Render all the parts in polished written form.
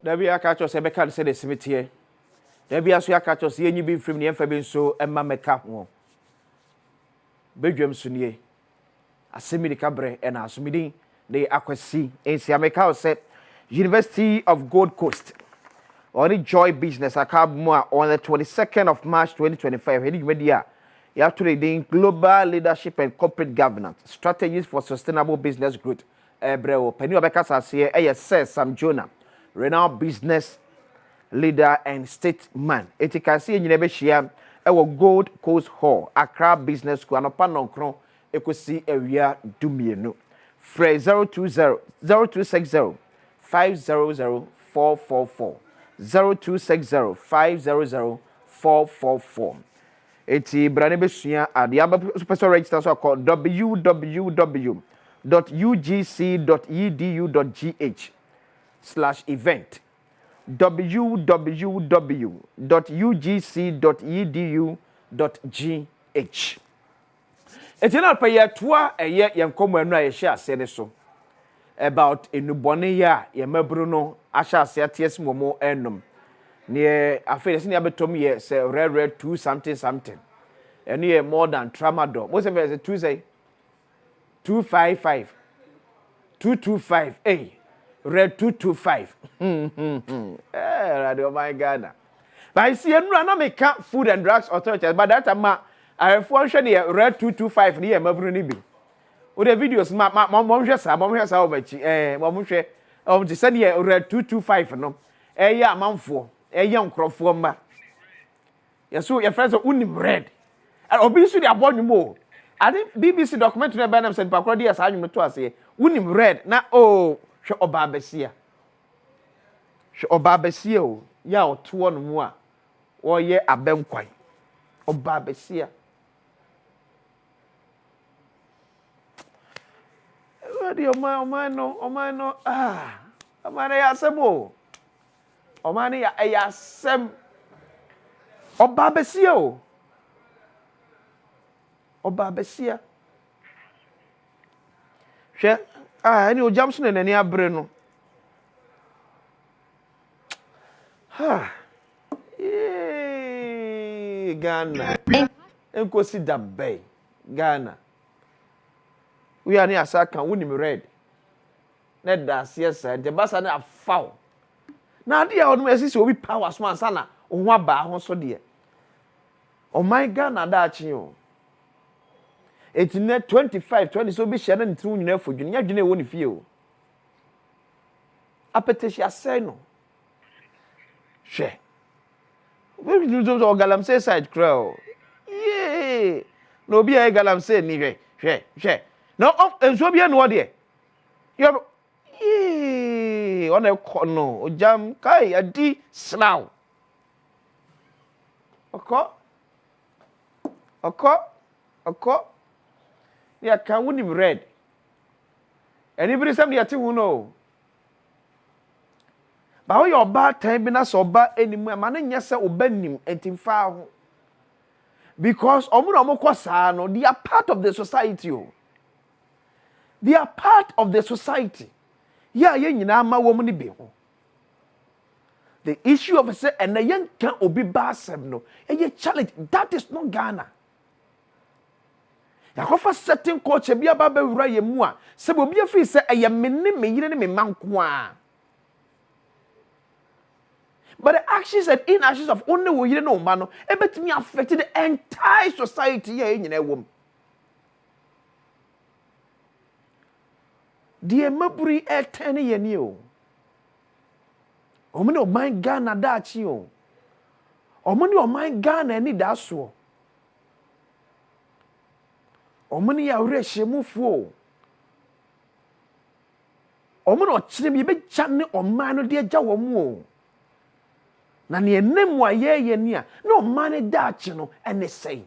There be a catch us, a can say the cemetery. There be a catch us, ye be from the Emphabin so, and Mamma Capmo. Bedroom Sunye. A semi cabre and a sumidi, the Aquasi, in Siameka set University of Gold Coast. Only Joy Business, a cab more on the 22nd of March 2025. Heading media. You have to read global leadership and corporate governance strategies for sustainable business growth. Breo, Penny Obeka say, says Sam Jonah, renowned business leader and statesman. It can see in Nebeshia, our Gold Coast Hall, Accra Business School, and upon Nonkron, you could see area Dumieno. Frey 0260 500 444 0260 500 444. It's Brane Besua at the Aba Special Register so called www.ugc.edu.gh/event www.ugc.edu.gh. It's not per year tour a year young common I share say so about enubone ya ye mabruno asha se ties momo enum near affair senior betom ye say red 2 something and near more than tramadol most of it Tuesday 255 225 red 225 radio my Ghana but I see no make food and drugs authority but that time I function here red 225 near mabruno bi o the videos mom hwe sa o bachi mom hwe to send here red 225 no ya amanfo ya nkrofo ma yeso your friends unim red and obi su dey abonum o I think BBC documentary na banam said pakro dey asa anwum to ase unim red na hwe oba besia o ya oto no mu a wo ye abenkwan oba besia Omano, Omani Asem. Omani Asem. Obabesia. Obabesia. She, any o Jamson and any abreno. Ghana. Enko si dabe. Ghana. We are near Saka, winning red. Net das, yes, sir. The bass are foul. Now, dear old Messi will be power swan sana, or one bar, so dear. Oh, my Ghana, that you. It's net 25, 20, so be Shannon through you for junior, you won't feel. Appetitia say no. She. Where did you do all Galam say side crow? Yea. No be a Galam say, neither. She. No, and so be an idea. You have on a corner, jam, kai, a d slow. A cock. Yeah, can win him red. Anybody somebody at who know. But how your bad time been so bad anymore, man, yes, obey him and in foul. Because Omuno they are part of the society. They are part of the society. Yeah, ma woman be. The issue of say and the young can obi basem no. A challenge that is not Ghana. Ya kofa certain culture bi aba wura ye mu a se bo bi afi se eye me yire ne me manko a. But the actions and inactions of only wo yire no ma no e betimi affect the entire society here nyina wom. Die maburi etene ye ni o. Omuni o man Ghana da chi o. Omuni o man Ghana ni da so. Omuni ya rehyemufu o. Omuni o kire bi be jane o man no de agya wo mu o. Na ne enemu aye ni a na o man da chi no ene sei.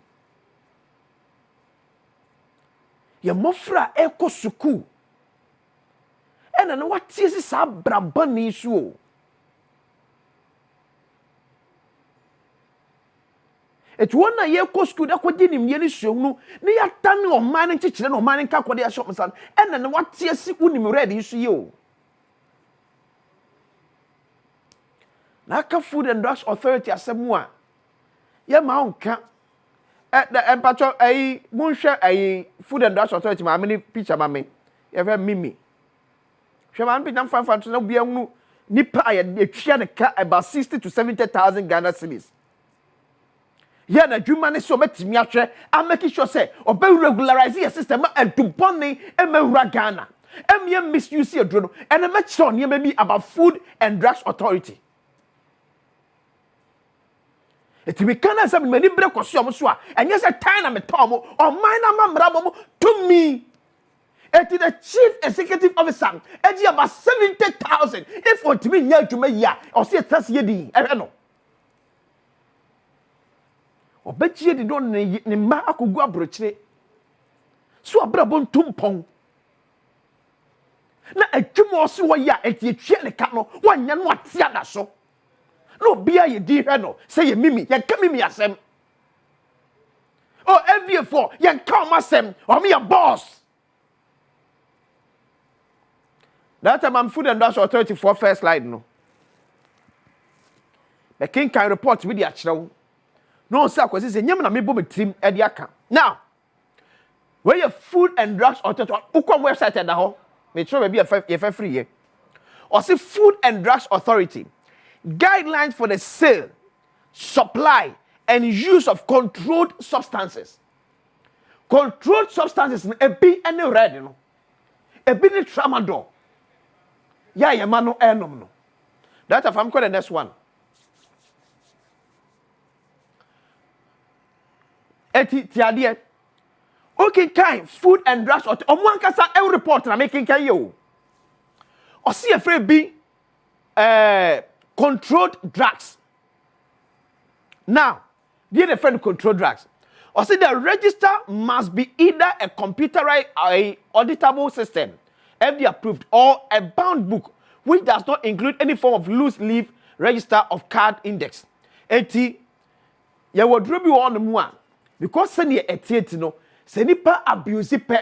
Ye mofra eko suku. Ena no watie si sa brabani su o. Et wona ye ko school da ko di nim ye ni suom no ne ya tane o man nchechire no man nka kwode ya shop san ena no watie si unim ready su ye o. Naka Food and Drugs Authority asemwa. Ye ma onka. Empacho munhwe Food and Drugs Authority ma me picture ma me. Ye ve mimi. Hwe ma me dan fanfa to na bia hu nipa aye etwa ne ka about 60 to 70,000 Ghana cedis. Ye na dwuma ne so betimi ahwe a make sure say obe regularize your system and to bonne e mawura Ghana. Emye misuse adro no and e make sure ne be about Food and Drugs Authority. Eti we can say many break oso so a enye say time na metom o man na mamra mo to me. Eti the chief executive officer eji about 70,000 if what me nya adwuma yi a o say tase ye din ehwe no. Obechie di don ne ma akogu abrochire. So abrabo ntumpon. Na adwuma so wo ya eti etwe ne ka no wanya no atia da so. No bia ye di hwe no say ye mimi ye ka mimi asem. Oh MV4 ye come asem or me a boss. That time I'm Food and Drugs Authority for first slide no. The king can report with the achrew. No sir kwesi say nyam na me bo me trim e de aka. Now where your Food and Drugs Authority ukwa website da ho. Me try be ye free here. Or say Food and Drugs Authority guidelines for the sale, supply, and use of controlled substances. Controlled substances e bi any red no. E bi ni tramadol. Ya ye ma no enom no. That if I'm calling the next one. Eti tiade. Okay, kind Food and Drugs Authority. Omo ankasa e report na making kan yo. O see e free bi controlled drugs. Now, the friend controlled drugs. Or say the register must be either a computerized or a auditable system, FDA approved, or a bound book, which does not include any form of loose leaf register of card index. Eti, ya wodrobi wo on mu a, because send ye etieti no, se nipa abuse pe,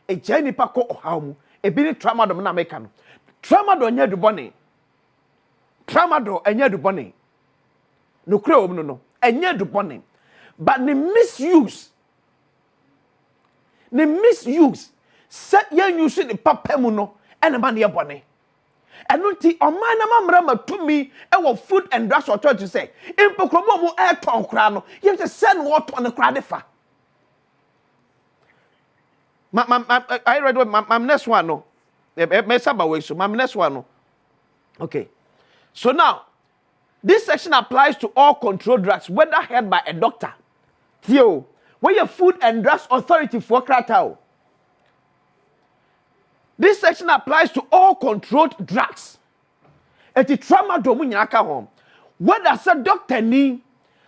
e je nipa ko ohaw mu, e bi ni tramadol na meka no. Tramadol nya du bone. Tramadol enye du bone. No kre om no enye du bone. But the misuse set yan use the papa mu no ene ma ne bone. Eno nti oman na mamra matumi e wo Food and Drugs Authority say impokromo mu e ton kra no ye se send what on the kra defa. I read my next one no. Me saba we so my next one no. Okay. So now, this section applies to all controlled drugs, whether held by a doctor. Theo, where your Food and Drugs Authority for Kratao. This section applies to all controlled drugs. Et the tramadol munyaka home. Whether a doctor ni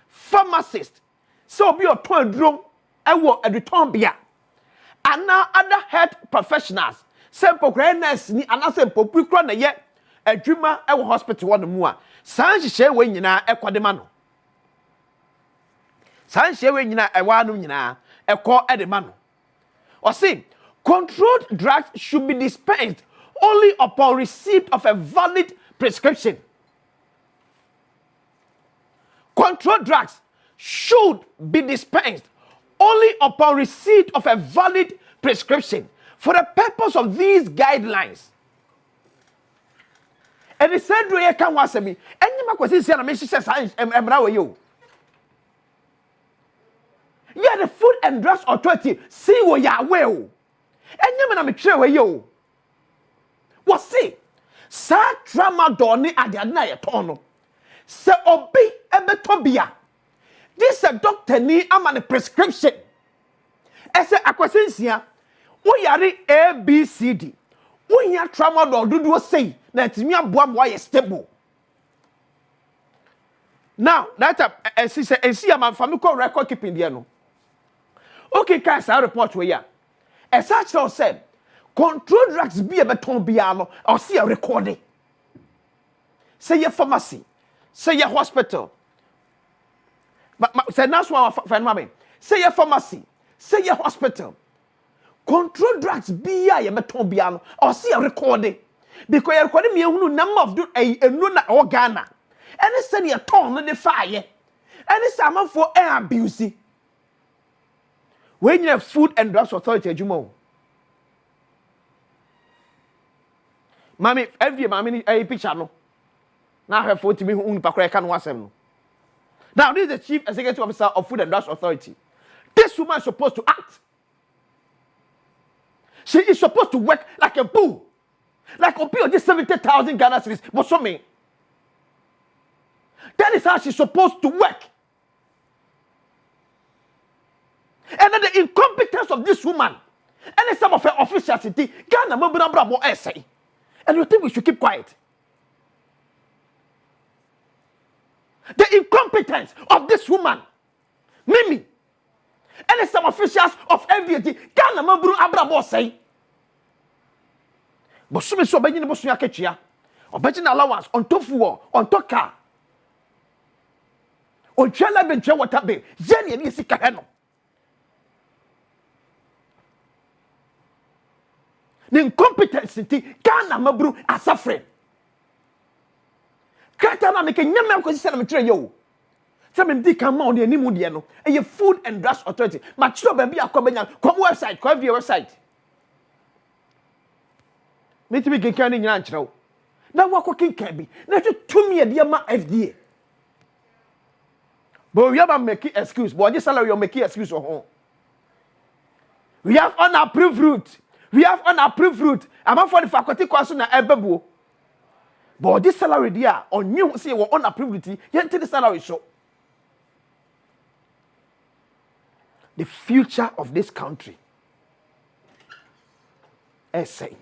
pharmacist, so be your toy drum, I will at the tom beer. And now other health professionals, simple greatness ni anasempo pukra na yet. Adwuma e wo hospital won mu a san hihye we nyina ekode ma no san hihye we nyina e wa no nyina ekọ e de ma no o say controlled drugs should be dispensed only upon receipt of a valid prescription. Controlled drugs should be dispensed only upon receipt of a valid prescription for the purpose of these guidelines. And the said way can was me. Any makwasi say na me hye science emra we yo. Yeah, the Food and Drugs Authority see wo ya we o. Any na me twa we yo. What say? Sa tramadol ni ade na ye ton no. Se obi ebeto bia. This a doctor ni ama ne prescription. Ese akwasensia wo yare ABCD. Wo hia tramadol dudu say na timi aboa mo ye stable. Now, that see am family record keeping there no. Okay, guys, I report we ya. As such said, control drugs be a beton biano or see a recording. Say your pharmacy, say your hospital. But say that's one friend mommy. Say your pharmacy, say your hospital. Control drugs be a beton biano or see a recording. Because you're recording me number of do a no na Ghana. Any study a ton on the fire. Any salmon for air abuse. When you have Food and Drugs Authority, Jumo. Mammy, every mammy a picture no. Now I have 40 million can Asem. Now this is the Chief Executive Officer of Food and Drugs Authority. This woman is supposed to act. She is supposed to work like a bull. Like Opio, this 70,000 Ghana cedis. But so me. That is how she's supposed to work. And then the incompetence of this woman and some of her officials, Ghana, Mobile essay. And you think we should keep quiet? The incompetence of this woman, Mimi, and some officials of FDT, Ghana, Mobile Abrabo say. But some is so bad in the Bosnia Ketchia, or betting allowance on tofu, on toka. On Chela Bencha water bay, Jenny and Yisika. The incompetence Ghana Mabru are suffering. Katana make a nyama ko sisi na metre yo. Some me di kan ma on the animu de no. E Food and Drugs Authority. Ma chiro ba bi akobanya. Come website, come via website. Me ti bi kenkan ni nyina nkyerɛw. Na wo kenkan bi. Na twa tumi e de ma FDA. But we have a make excuse. But this salary you make excuse on. We have unapproved route. We have unapproved route. I'm for the faculty course na ebebu. But this salary there on you say we unapproved route. You take the salary so. The future of this country. Essay.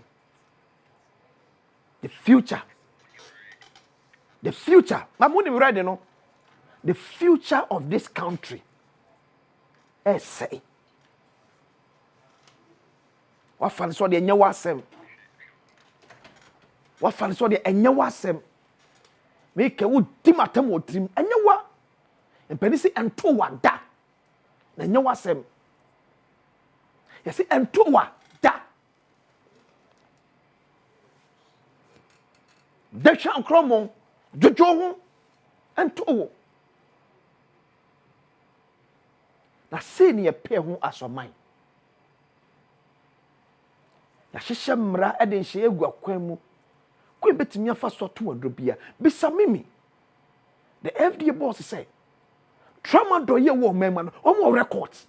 The future. The future. Mamuni ready no. The future of this country. Essay. What fan so the enye wasem? What fan so the enye wasem? Make a wood timatem or trim enye wa. And penisi ento wada. Na enye wasem. Yesi ento wada. Desha nkromo jojo ho ento. Na se ne pe ho asoman. Ya hyehyɛ mmara ede nhye egu akwan mu. Ko betimi afa so to adrobia. Bisa mimi. The FDA boss say tramadol ye wo mema no omo records.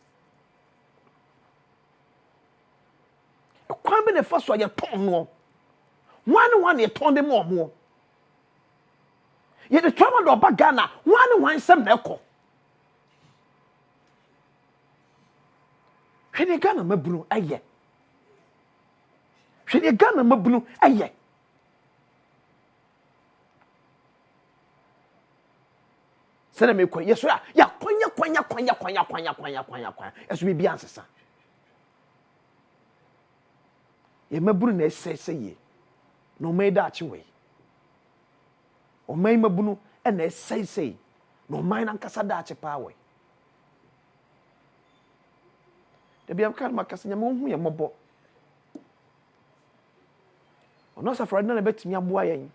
Akwan be ne fa so ye ton no. One ye ton dem omo. Ye the tramadol ba Ghana one sem na ekọ. Hwene Ghana mabunu aye. Hwene Ghana mabunu aye. Sene me kwa yeso ya kwanya. Eso bi ansesa. Ye mabunu na esese ye. No me da chiwe. O mai mabunu na esese. No mai na nkasa da chipa we. De biam kan makasa nyame hu ye mobo. Ono safra na betimi aboa yen.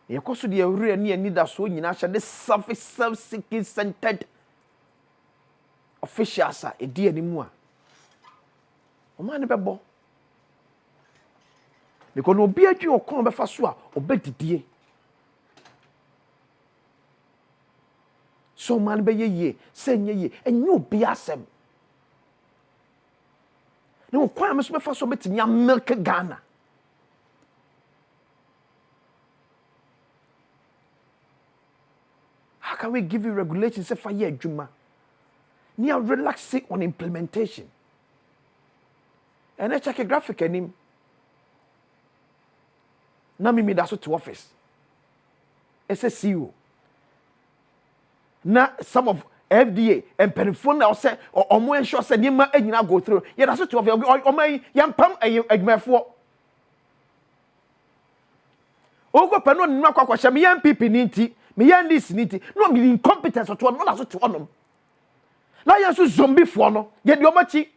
Ye koso de awure ne ani da so nyina hye de self-seeking centered officials a edi animu a. O man bebo. Because no bi adwi okon be fa so a obedidie. So man be ye senye ye enyo bi asem. No kwa me so be fa so betimi milk Ghana. How can we give you regulations say for year adwuma? Near relaxing on implementation. And I check a graphic anim. Na me da so to office. SSCO. Na some of FDA and penifon na say or mo ensure say nima anyina go through. Yeah, that's what o man yampam agmafo. Ogo pano nima kwakwasha me yan pipi ni nti, me yan this ni nti. No me incompetence to no that's what to onom. Na yan so zombie fo no. Ye de omachi.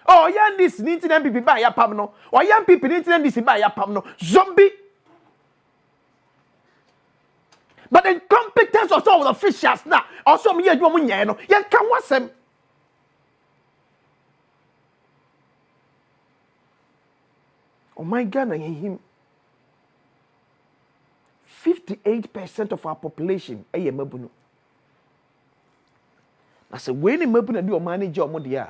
Oh yan this ni nti na pipi ba ya pam no. O yan pipi ni nti na this ba ya pam no. Zombie. But the incompetence of some of the officials now, also me, you know, you can watch them. Oh my God, him. 58% of our population, eh, mabunu. I said, when you mabunu do manage your money, yeah.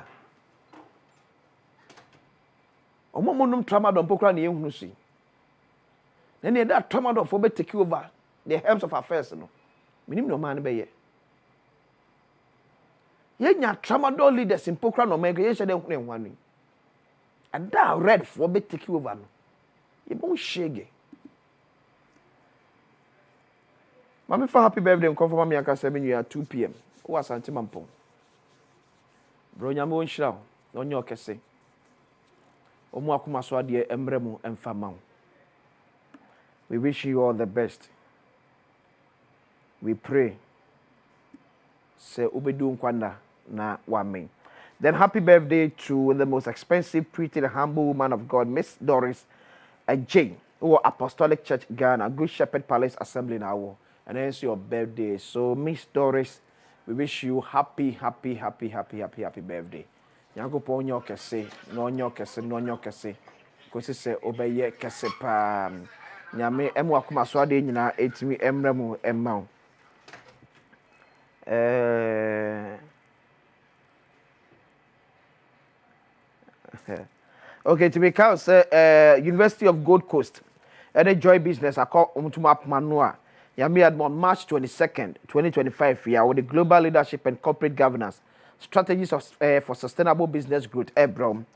Omomonum tramadol pokra na ehunu si. Na ne that tramadol for be take over the helms of affairs no. Minim no man be ye. Ye nya tramadol leaders in pokra no man ye shede hunu enwanu. And that red for be take over no. Ye bon shege. Mami for happy birthday come for mami aka 7 year 2 p.m. O asante mampon. Bro nyame won hira no onye okese. Omo akuma so ade emremu emfama. We wish you all the best. We pray. Say ubedu nkwanda na wamen. Then happy birthday to the most expensive, pretty, and humble woman of God, Miss Doris J. Who Apostolic Church Ghana, Good Shepherd Palace Assembly now. And then it's your birthday. So Miss Doris, we wish you happy birthday. Nyankopon nyo kese no nyo kese kosi se obeye kese pa nyame emu akoma so ade nyina etimi emremu emma okay, to be count University of Gold Coast and Joy Business akọ umtuma manua nyame Adom March 22nd 2025 here with the Global Leadership and Corporate Governance Strategies for Sustainable Business Growth, Abram.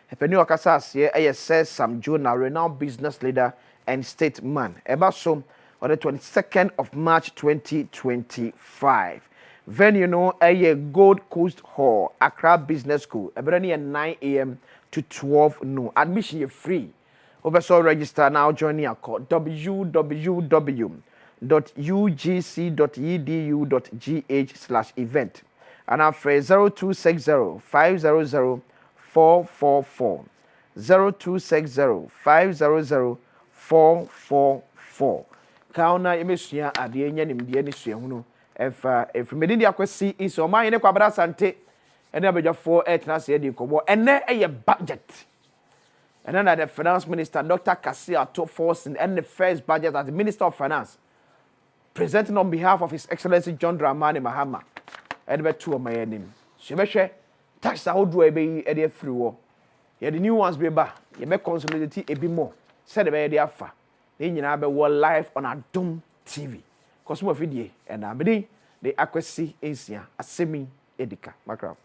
Epeni Okasas here, says Sam Jonah, renowned business leader and statesman. Ebaso on the 22nd of March 2025. Venue no Gold Coast Hall, Accra Business School. Ebrani at 9 a.m. to 12 noon. Admission is free. Oversaw register now. Joining a call www.ugc.edu.gh/event. And our phrase 0260-500-444. 0260-500-444. Kauna emesuya ade nya nimde ni sua hunu efa efrimedi dia kwesi iso ma yene kwabra sante ene abedwafo etna se di kobo ene eye budget. And then the finance minister Dr. Kasia took force in the first budget as the Minister of Finance, presenting on behalf of His Excellency John Dramani Mahama. Edbe two of my name. Shebeshe tax a do a be a free war. The new ones be ba. You make consolidate a bit more. Said the idea fa. Then you be war live on Adom TV. Cosmo video and I be the accuracy is here. Asem Edika. Macro.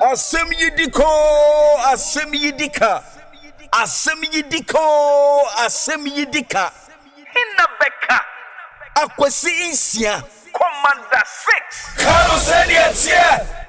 Asem Yidiko. Asem Yidika. Asem Yidiko. Asem Yidika. Hinna Beka. Akwesi Insia. Commander 6. Carlos Elias here.